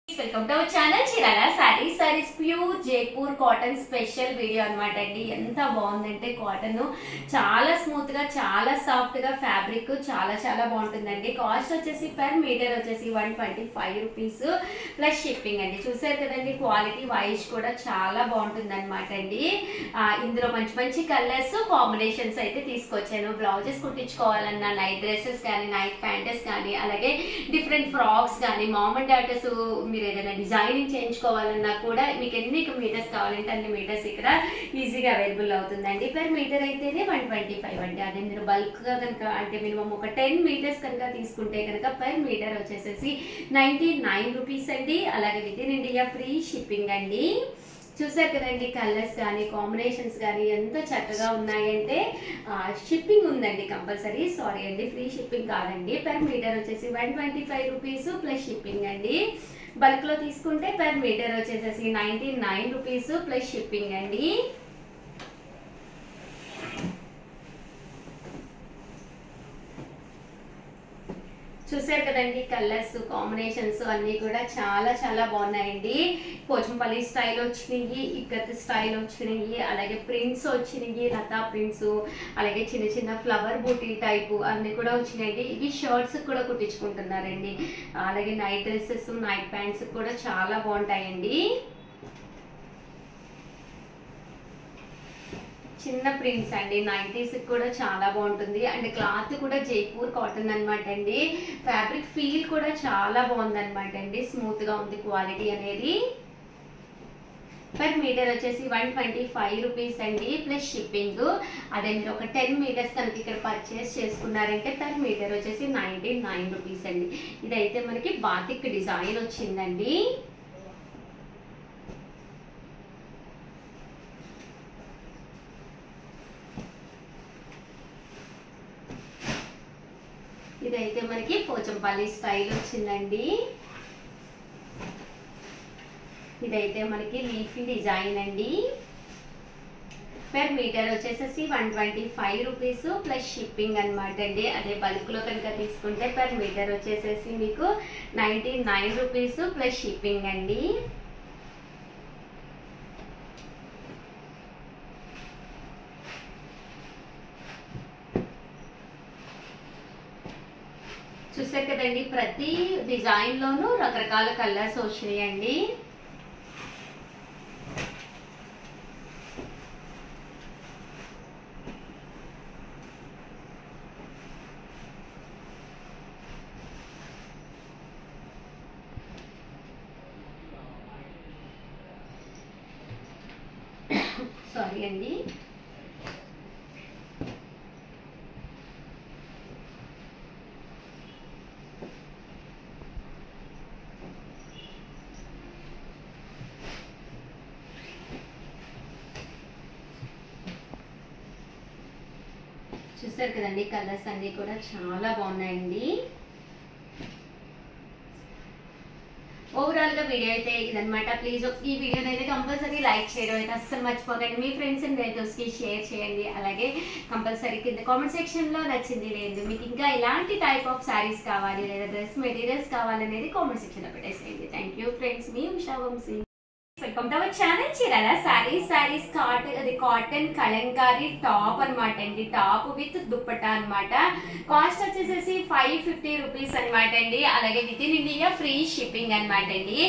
Welcome to our channel Chirala saris pure Jaipur cotton special video అన్నమాట అండి. ఎంత బాగుందంటే కాటన్ చాలా స్మూత్ గా చాలా సాఫ్ట్ గా ఫ్యాబ్రిక్ చాలా చాలా బాగుంటుందండి. కాస్ట్ వచ్చేసి పర్ మీటర్ వచ్చేసి 125 రూపీస్ ప్లస్ షిప్పింగ్ అండి. చూసారు కదండి, క్వాలిటీ వైజ్ కూడా చాలా బాగుంటుంది అనమాట అండి. ఇందులో మంచి మంచి కలర్స్ కాంబినేషన్స్ అయితే తీసుకొచ్చాను. బ్లౌజెస్ కుట్టించుకోవాలన్నా, నైట్ డ్రెస్సెస్ కానీ, నైట్ ప్యాంటెస్ కానీ, అలాగే డిఫరెంట్ ఫ్రాక్స్ కానీ, మామ్ అండ్ డాటర్స్ మీరు ఏదైనా డిజైనింగ్ చేయించుకోవాలన్నా కూడా మీకు ఎన్ని మీటర్స్ కావాలంటే అన్ని మీటర్స్ ఇక్కడ ఈజీగా అవైలబుల్ అవుతుందండి. పర్ మీటర్ అయితేనే 125 అండి. అదే మీరు బల్క్ గా కనుక అంటే మినిమం ఒక 10 మీటర్స్ కనుక తీసుకుంటే కనుక పర్ మీటర్ వచ్చేసేసి 99 రూపీస్ అండి. అలాగే with in India free shipping అండి. చూసారు కదండి, కలర్స్ కానీ కాంబినేషన్స్ కానీ ఎంత చక్కగా ఉన్నాయంటే షిప్పింగ్ ఉందండి కంపల్సరీ. సారీ అండి, ఫ్రీ షిప్పింగ్ కాదండి. పర్ మీటర్ వచ్చేసి 125 రూపీస్ ప్లస్ షిప్పింగ్ అండి. బల్క్ లో తీసుకుంటే పర్ మీటర్ వచ్చేసేసి 99 రూపీస్ ప్లస్ షిప్పింగ్ అండి. చూసారు కదండి, కలర్స్ కాంబినేషన్స్ అన్ని కూడా చాలా చాలా బాగున్నాయండి. పోచంపల్లి స్టైల్ వచ్చినాయి, ఇక్కత్ స్టైల్ వచ్చినాయి, అలాగే ప్రింట్స్ వచ్చినాయి, లతా ప్రింట్స్, అలాగే చిన్న చిన్న ఫ్లవర్ బూటీ టైపు అన్ని కూడా వచ్చినాయండి. ఇవి షర్ట్స్ కూడా కుట్టించుకుంటున్నారండి. అలాగే నైట్ డ్రెస్సెస్, నైట్ ప్యాంట్స్ కూడా చాలా బాగుంటాయండి. చిన్న ప్రింట్స్ అండి, 90s కూడా చాలా బాగుంటుంది. అండ్ క్లాత్ కూడా జైపూర్ కాటన్ అనమాట అండి. ఫ్యాబ్రిక్ ఫీల్ కూడా చాలా బాగుంది అనమాట అండి. స్మూత్ గా ఉంది క్వాలిటీ అనేది. పర్ మీటర్ వచ్చేసి 125 రూపీస్ అండి ప్లస్ షిప్పింగ్. అదే మీరు ఒక 10 మీటర్స్ కనుక ఇక్కడ పర్చేస్ చేసుకున్నారంటే పర్ మీటర్ వచ్చేసి 99 రూపీస్ అండి. ఇదైతే మనకి బాతిక్ డిజైన్ వచ్చిందండి. ఇదైతే మనకి పోచంపల్లి స్టైల్ వచ్చిందండి. ఇదైతే మనకి లీఫీ డిజైన్ అండి. పర్ మీటర్ వచ్చేసేసి 125 రూపీస్ ప్లస్ షిప్పింగ్ అనమాట అండి. అదే బల్క్ లో కనుక తీసుకుంటే పర్ మీటర్ వచ్చేసేసి మీకు 99 రూపీస్ ప్లస్ షిప్పింగ్ అండి. చూసారు కదండి, ప్రతి డిజైన్ లోనూ రకరకాల కలర్స్ వచ్చినాయండి. సారీ అండి. చూసారు కదండి, కలర్స్ అన్ని కూడా చాలా బాగున్నాయండి. ఓవరాల్ గా వీడియో అయితే ఇదనమాట. ప్లీజ్ ఈ వీడియోని అయితే కంపల్సరీ లైక్ చేయడం అయితే అస్సలు మర్చిపోకండి. మీ ఫ్రెండ్స్ అండ్ రిలేటివ్స్ కి షేర్ చేయండి. అలాగే కంపల్సరీ కింద కామెంట్ సెక్షన్ లో నచ్చింది లేదు, మీకు ఇంకా ఇలాంటి టైప్ ఆఫ్ శారీస్ కావాలి లేదా డ్రెస్ మెటీరియల్స్ కావాలనేది కామెంట్ సెక్షన్ లో పెట్టేసేయండి. థ్యాంక్ యూ ఫ్రెండ్స్, మీ Usha Vamsi. Welcome to our channel Chirala sarees cotton kalamkari top అనమాట అండి. టాప్ విత్ దుప్పట్టా అనమాట. కాస్ట్ వచ్చేసేసి 550 రూపీస్ అనమాట అండి. అలాగే with in India free shipping అనమాట అండి.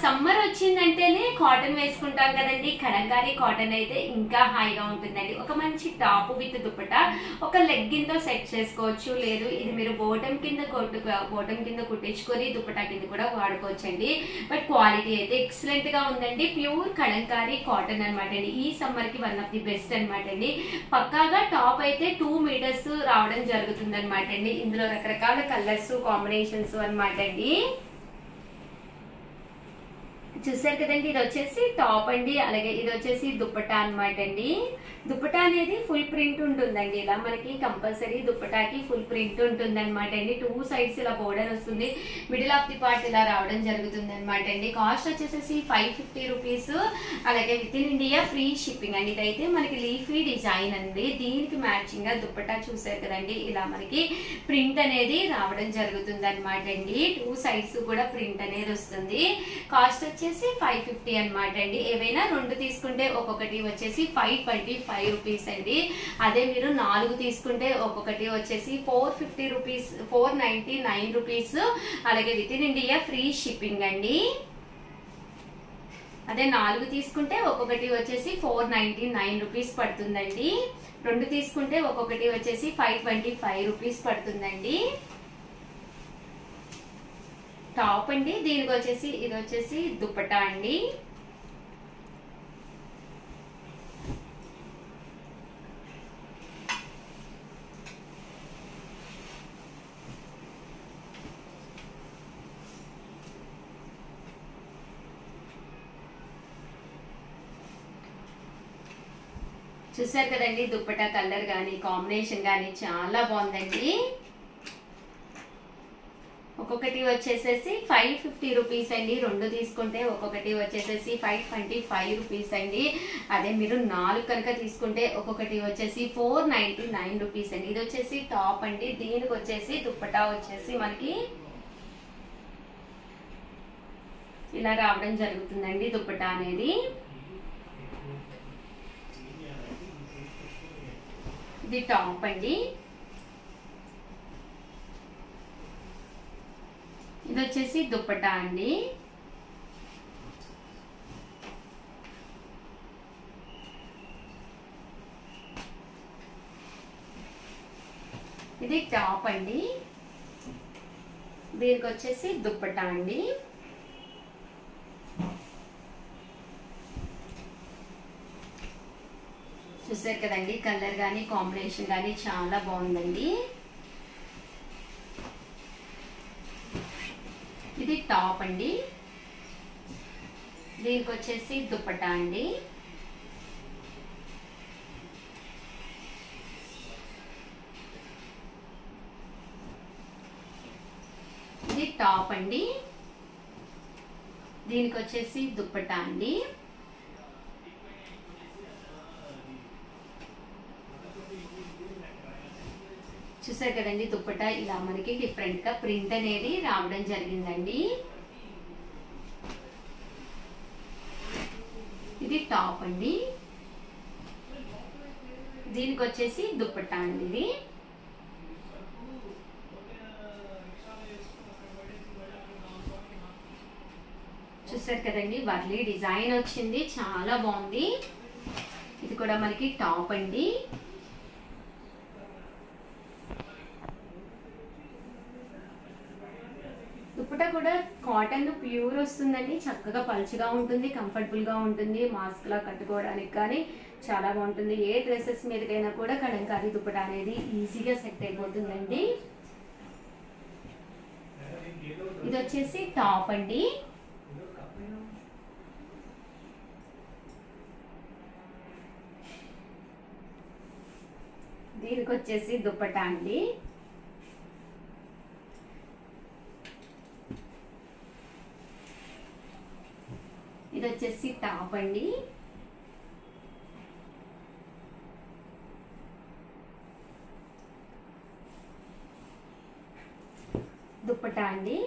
సమ్మర్ వచ్చిందంటేనే కాటన్ వేసుకుంటాం కదండి. కలంకారీ కాటన్ అయితే ఇంకా హాయిగా ఉంటుందండి. ఒక మంచి టాప్ విత్ దుప్పట్టా ఒక లెగ్గిన్ తో సెట్ చేసుకోవచ్చు. లేదు ఇది మీరు బోటం కింద కుట్టించుకొని దుప్పట్టా కింద కూడా వాడుకోవచ్చండి. బట్ క్వాలిటీ అయితే ఎక్సలెంట్ గా ఉందండి. ప్యూర్ కలంకారీ కాటన్ అనమాట అండి. ఈ సమ్మర్ కి వన్ ఆఫ్ ది బెస్ట్ అనమాట అండి. పక్కాగా టాప్ అయితే 2 మీటర్స్ రావడం జరుగుతుంది అనమాట అండి. ఇందులో రకరకాల కలర్స్ కాంబినేషన్స్ అనమాట అండి. చూసారు కదండి, ఇది వచ్చేసి టాప్ అండి. అలాగే ఇది వచ్చేసి దుప్పటా అన్నమాట అండి. దుప్పటా అనేది ఫుల్ ప్రింట్ ఉంటుందండి. ఇలా మనకి కంపల్సరీ దుప్పటాకి ఫుల్ ప్రింట్ ఉంటుంది అనమాట అండి. 2 సైడ్స్ ఇలా బోర్డర్ వస్తుంది, మిడిల్ ఆఫ్ ది పార్ట్ ఇలా రావడం జరుగుతుంది అనమాట అండి. కాస్ట్ వచ్చేసి 550 రూపీస్. అలాగే with in India free shipping అండి. ఇదైతే మనకి లీఫీ డిజైన్ అండి. దీనికి మ్యాచింగ్ గా దుప్పటా చూసారు కదండి, ఇలా మనకి ప్రింట్ అనేది రావడం జరుగుతుంది అనమాట అండి. 2 సైడ్స్ కూడా ప్రింట్ అనేది వస్తుంది. కాస్ట్ వచ్చేసి 550 అనమాట అండి. ఏవైనా 2 తీసుకుంటే ఒక్కొక్కటి వచ్చేసి 525 రూపీస్ అండి. అదే మీరు 4 తీసుకుంటే ఒక్కొక్కటి వచ్చేసి 450 రూపీస్, 499 రూపీస్. అలాగే with in India free shipping అండి. అదే 4 తీసుకుంటే ఒక్కొక్కటి వచ్చేసి 499 రూపీస్ పడుతుందండి. 2 తీసుకుంటే ఒక్కొక్కటి వచ్చేసి 525 రూపీస్ పడుతుందండి. టాప్ అండి. దీనికి వచ్చేసి ఇది వచ్చేసి దుప్పటా అండి. చూసారు కదండి, దుప్పటా కలర్ గానీ కాంబినేషన్ గానీ చాలా బాగుందండి. ఒక్కొక్కటి వచ్చేసేసి 550 రూపీస్ అండి. 2 తీసుకుంటే ఒక్కొక్కటి వచ్చేసేసి 525 రూపీస్ అండి. అదే మీరు 4 కనుక తీసుకుంటే ఒక్కొక్కటి వచ్చేసి 499 రూపీస్ అండి. ఇది వచ్చేసి టాప్ అండి. దీనికి వచ్చేసి దుప్పటా వచ్చేసి మనకి ఇలా రావడం జరుగుతుందండి దుప్పటా అనేది. ఇది టాప్ అండి. ఇది వచ్చేసి దుప్పటా అండి. ఇది టాప్ అండి. దీనికి వచ్చేసి దుప్పటా అండి. చూసారు కదండి, కలర్ గానీ కాంబినేషన్ గానీ చాలా బాగుందండి. ఇది టాప్ అండి. దీనికి వచ్చేసి దుప్పటా అండి. ఇది టాప్ అండి. దీనికి వచ్చేసి దుప్పటా అండి. చూసారు కదండి, దుప్పటా ఇలా మనకి డిఫరెంట్ గా ప్రింట్ అనేది రావడం జరిగిందండి. ఇది టాప్ అండి. దీనికి వచ్చేసి దుప్పటా అండి. ఇది చూసారు కదండి, వర్లీ డిజైన్ వచ్చింది, చాలా బాగుంది. ఇది కూడా మనకి టాప్ అండి. దుప్పటా కూడా కాటన్ ప్యూర్ వస్తుందండి. చక్కగా పల్చగా ఉంటుంది, కంఫర్టబుల్ గా ఉంటుంది. మాస్క్ లా కట్టుకోవడానికి కానీ చాలా బాగుంటుంది. ఏ డ్రెస్సెస్ మీదకైనా కూడా కలంకారీ దుప్పటా అనేది ఈజీగా సెట్ అయిపోతుందండి. ఇది వచ్చేసి టాప్ అండి. దీనికి వచ్చేసి దుప్పటా అండి. ఇది వచ్చేసి టాప్ అండి. దుప్పటా అండి.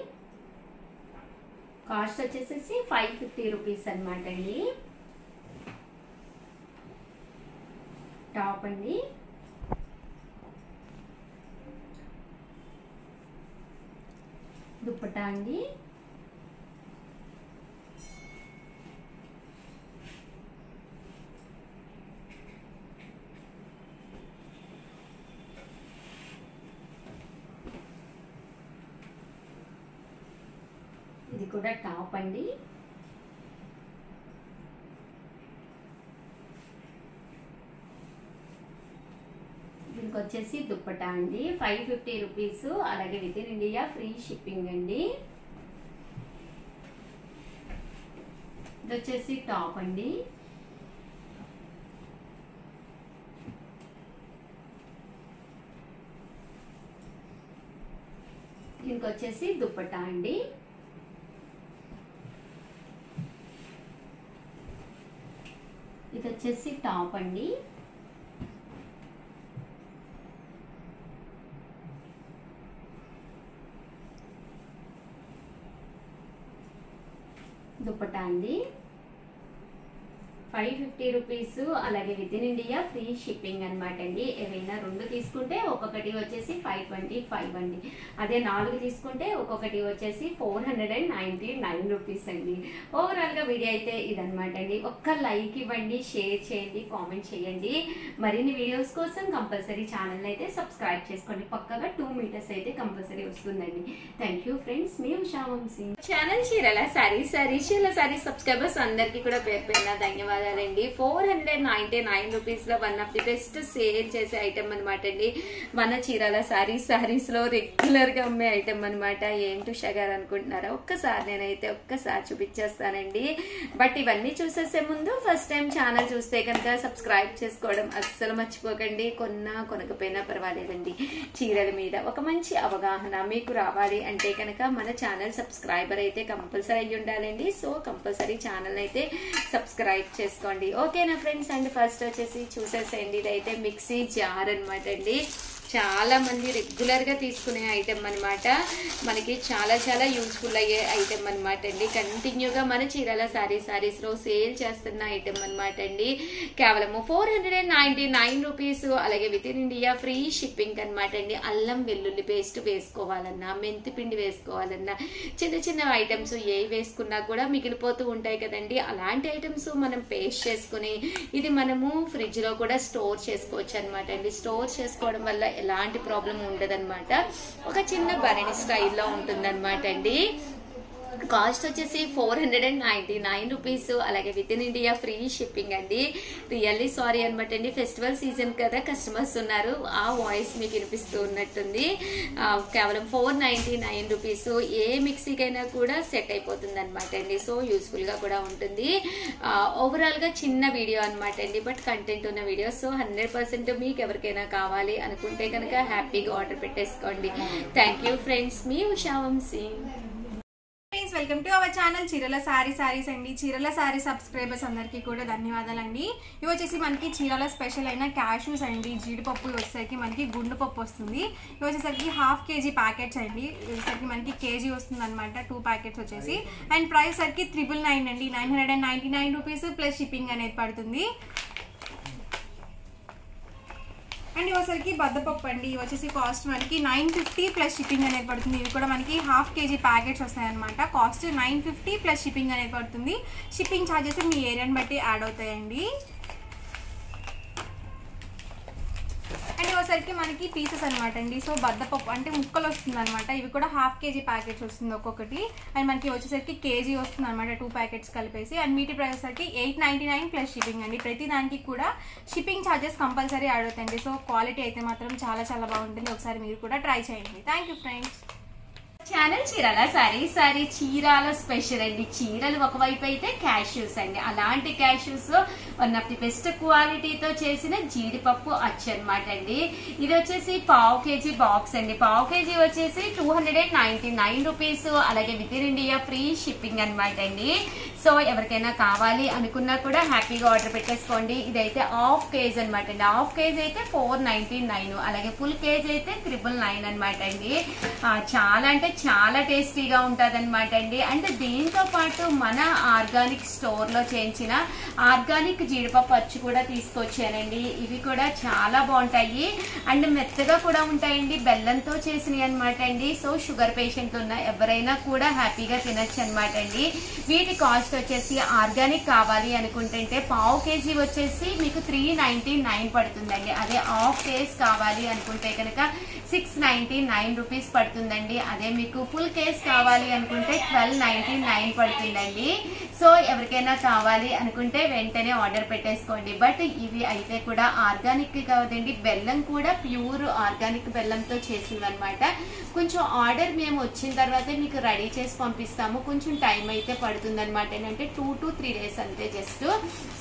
కాస్ట్ వచ్చేసి 550 రూపీస్ అనమాట అండి. టాప్ అండి. దుప్పటా అండి. ఇది కూడా టాప్ అండి. దీనికి వచ్చేసి దుప్పటా అండి. 550 రూపీస్. అలాగే with in India free shipping అండి. ఇది వచ్చేసి టాప్ అండి. ఇంకొచ్చేసి దుపట్టా అండి. ఇది వచ్చేసి టాప్ అండి. దుపట్టా అండి 550 రూపీస్. అలాగే with in India free shipping అనమాట అండి. ఏవైనా 2 తీసుకుంటే ఒక్కొక్కటి వచ్చేసి 525 అండి. అదే 4 తీసుకుంటే ఒక్కొక్కటి వచ్చేసి 499 రూపీస్ అండి. ఓవరాల్గా వీడియో అయితే ఇదనమాట అండి. ఒక్క లైక్ ఇవ్వండి, షేర్ చేయండి, కామెంట్ చేయండి. మరిన్ని వీడియోస్ కోసం కంపల్సరీ ఛానల్ అయితే సబ్స్క్రైబ్ చేసుకోండి. పక్కగా 2 మీటర్స్ అయితే కంపల్సరీ వస్తుందండి. థ్యాంక్ యూ ఫ్రెండ్స్, మీ Usha Vamsi. Channel Chirala saree subscribers అందరికీ కూడా పేరు పేరున ధన్యవాదాలు. 499 రూపీస్ లో one of the best sale చేసే ఐటమ్ అనమాట అండి. మన చీరాల సారీస్ లో రెగ్యులర్ గా అమ్మే ఐటమ్ అనమాట. ఏంటి ఉషా గారు అనుకుంటున్నారా? నేనైతే ఒక్కసారి చూపించేస్తానండి. బట్ ఇవన్నీ చూసేసే ముందు ఫస్ట్ టైం ఛానల్ చూస్తే కనుక సబ్స్క్రైబ్ చేసుకోవడం అస్సలు మర్చిపోకండి. కొనకపోయినా పర్వాలేదండి. చీరల మీద ఒక మంచి అవగాహన మీకు రావాలి అంటే కనుక మన ఛానల్ సబ్స్క్రైబర్ అయితే కంపల్సరీ అయ్యి ఉండాలండి. సో కంపల్సరీ ఛానల్ అయితే సబ్స్క్రైబ్ చేసుకోండి. ఓకేనా ఫ్రెండ్స్? అండ్ ఫస్ట్ వచ్చేసి చూసేసేయండి. ఇదైతే మిక్సీ జార్ అనమాట అండి. చాలా మంది రెగ్యులర్ గా తీసుకునే ఐటమ్ అనమాట. మనకి చాలా యూస్ఫుల్ అయ్యే ఐటమ్ అనమాట అండి. కంటిన్యూగా మన చీరాల సారీస్ లో సేల్ చేస్తున్న ఐటమ్ అనమాట అండి. కేవలము 499 రూపీస్. అలాగే with in India free shipping అనమాట అండి. అల్లం వెల్లుల్లి పేస్ట్ వేసుకోవాలన్నా, మెంతి పిండి వేసుకోవాలన్నా, చిన్న ఐటమ్స్ ఏవి వేసుకున్నా కూడా మిగిలిపోతూ ఉంటాయి కదండి. అలాంటి ఐటమ్స్ మనం పేస్ట్ చేసుకుని ఇది మనము ఫ్రిడ్జ్ లో కూడా స్టోర్ చేసుకోవచ్చు అనమాట అండి. స్టోర్ చేసుకోవడం వల్ల ఎలాంటి ప్రాబ్లం ఉండదన్నమాట. ఒక చిన్న భరణి స్టైల్లో ఉంటుందన్నమాట అండి. కాస్ట్ వచ్చేసి 499 రూపీస్. అలాగే with in India free shipping అండి. రియల్లీ సారీ అనమాట అండి. ఫెస్టివల్ సీజన్ కదా, కస్టమర్స్ ఉన్నారు, ఆ వాయిస్ మీకు వినిపిస్తూ ఉన్నట్టుంది. కేవలం 499 రూపీస్. ఏ మిక్సీకైనా కూడా సెట్ అయిపోతుంది అనమాట అండి. సో యూస్ఫుల్ గా కూడా ఉంటుంది. ఓవరాల్ గా చిన్న వీడియో అనమాట అండి, బట్ కంటెంట్ ఉన్న వీడియో. సో 100% మీకు ఎవరికైనా కావాలి అనుకుంటే కనుక హ్యాపీగా ఆర్డర్ పెట్టేసుకోండి. థ్యాంక్ యూ ఫ్రెండ్స్, మీ Usha Vamsi. Welcome to our channel Chirala sarees అండి. చీరల సారీ సబ్స్క్రైబర్స్ అందరికీ కూడా ధన్యవాదాలండి. ఇవి వచ్చేసి మనకి చీరల స్పెషల్ అయిన క్యాష్యూస్ అండి. జీడిపప్పు వచ్చేసరికి మనకి గుండు పప్పు వస్తుంది. ఇవి వచ్చేసరికి 1/2 kg ప్యాకెట్స్ అండి. వచ్చేసరికి మనకి కేజీ వస్తుంది అనమాట. 2 ప్యాకెట్స్ వచ్చేసి. అండ్ ప్రైస్ సరికి 999 అండి. 999 రూపీస్ ప్లస్ షిప్పింగ్ అనేది పడుతుంది. అండ్ ఇవసరికి బద్దపప్పు అండి. ఇవి వచ్చేసి కాస్ట్ మనకి 950 ప్లస్ షిప్పింగ్ అనేది పడుతుంది. ఇవి కూడా మనకి 1/2 kg ప్యాకెట్స్ వస్తాయన్నమాట. కాస్ట్ 950 ప్లస్ షిప్పింగ్ అనేది పడుతుంది. షిప్పింగ్ ఛార్జెస్ మీ ఏరియాని బట్టి యాడ్ అవుతాయండి. అండ్ ఇవసరికి మనకి పీసెస్ అనమాట అండి. సో బద్దపప్పు అంటే ముక్కలు వస్తుంది అనమాట. ఇవి కూడా 1/2 kg ప్యాకెట్స్ వస్తుంది ఒక్కొక్కటి. అండ్ మనకి వచ్చేసరికి కేజీ వస్తుంది అనమాట, 2 ప్యాకెట్స్ కలిపేసి. అండ్ వీటి ప్రైస్ వచ్చేసరికి 899 ప్లస్ షిప్పింగ్ అండి. ప్రతి దానికి కూడా షిప్పింగ్ ఛార్జెస్ కంపల్సరీ యాడ్ అవుతాయండి. సో క్వాలిటీ అయితే మాత్రం చాలా బాగుంటుంది. ఒకసారి మీరు కూడా ట్రై చేయండి. Thank you friends. Channel Chirala sorry Chirala special అండి. చీరలు ఒకవైపు అయితే క్యాష్యూస్ అండి. అలాంటి cashews one of the best క్వాలిటీతో చేసిన జీడిపప్పు అచ్చు అనమాట అండి. ఇది వచ్చేసి 1/2 kg బాక్స్ అండి. 1/2 kg వచ్చేసి 299 రూపీస్. అలాగే with in India free shipping అనమాట అండి. సో ఎవరికైనా కావాలి అనుకున్నా కూడా హ్యాపీగా ఆర్డర్ పెట్టేసుకోండి. ఇదైతే 1/2 kg అనమాట అండి. 1/2 kg అయితే 499. అలాగే ఫుల్ కేజీ అయితే 999 అనమాట అండి. చాలా అంటే చాలా టేస్టీగా ఉంటుంది అనమాట అండి. అండ్ దీంతో పాటు మన ఆర్గానిక్ స్టోర్ లో చేయించిన ఆర్గానిక్ జీడిపప్పు అచ్చు కూడా తీసుకొచ్చానండి. ఇవి కూడా చాలా బాగుంటాయి అండ్ మెత్తగా కూడా ఉంటాయండి. బెల్లంతో చేసినవి అనమాట అండి. సో షుగర్ పేషెంట్ ఉన్న ఎవరైనా కూడా హ్యాపీగా తినచ్చు అనమాట అండి. వీటి కాస్ట్ వచ్చేసి ఆర్గానిక్ కావాలి అనుకుంటే 1/2 kg వచ్చేసి మీకు 399 పడుతుందండి. అదే 1/2 kg కావాలి అనుకుంటే కనుక 699 రూపీస్ పడుతుందండి. అదే మీకు ఫుల్ కేస్ కావాలి అనుకుంటే 1299 పడుతుందండి. సో ఎవరికైనా కావాలి అనుకుంటే వెంటనే ఆర్డర్ పెట్టేసుకోండి. బట్ ఇవి అయితే కూడా ఆర్గానిక్ కాదండి, బెల్లం కూడా ప్యూర్ ఆర్గానిక్ బెల్లంతో చేసింది అనమాట. కొంచెం ఆర్డర్ మేము వచ్చిన తర్వాత మీకు రెడీ చేసి పంపిస్తాము, కొంచెం టైం అయితే పడుతుంది అనమాట. ఏంటంటే 2 to 3 days అంతే జస్ట్.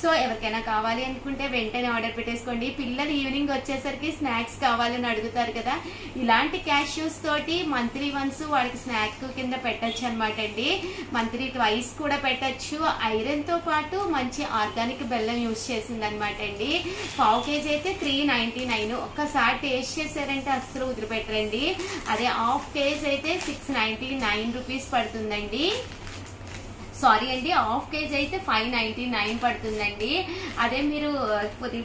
సో ఎవరికైనా కావాలి అనుకుంటే వెంటనే ఆర్డర్ పెట్టేసుకోండి. పిల్లలు ఈవినింగ్ వచ్చేసరికి స్నాక్స్ కావాలని అడుగుతారు కదా, ఇలాంటి క్యాష్యూస్ తోటి మంత్లీ వన్స్ వాళ్ళకి స్నాక్ కింద పెట్టచ్చు అనమాట అండి. మంత్లీ ట్వైస్ కూడా పెట్టచ్చు. ఐరన్ తో పాటు మంచి ఆర్గానిక్ బెల్లం యూజ్ చేసింది అనమాట అండి. పావు కేజీ అయితే 399. ఒక్కసారి టేస్ట్ చేశారంటే అస్సలు వదిలిపెట్టరండి. అదే హాఫ్ కేజీ అయితే 699 రూపీస్ పడుతుందండి. సారీ అండి, హాఫ్ కేజీ అయితే 599 పడుతుందండి. అదే మీరు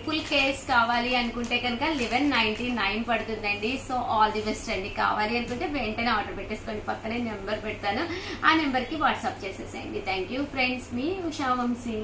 ఫుల్ కేజ్ కావాలి అనుకుంటే కనుక 1199 పడుతుందండి. సో ఆల్ ది బెస్ట్ అండి. కావాలి అనుకుంటే వెంటనే ఆర్డర్ పెట్టేసుకోండి. పక్కనే నెంబర్ పెడతాను, ఆ నెంబర్కి వాట్సాప్ చేసేసేయండి. థ్యాంక్ యూ ఫ్రెండ్స్, మీ ఉషా వంశీ.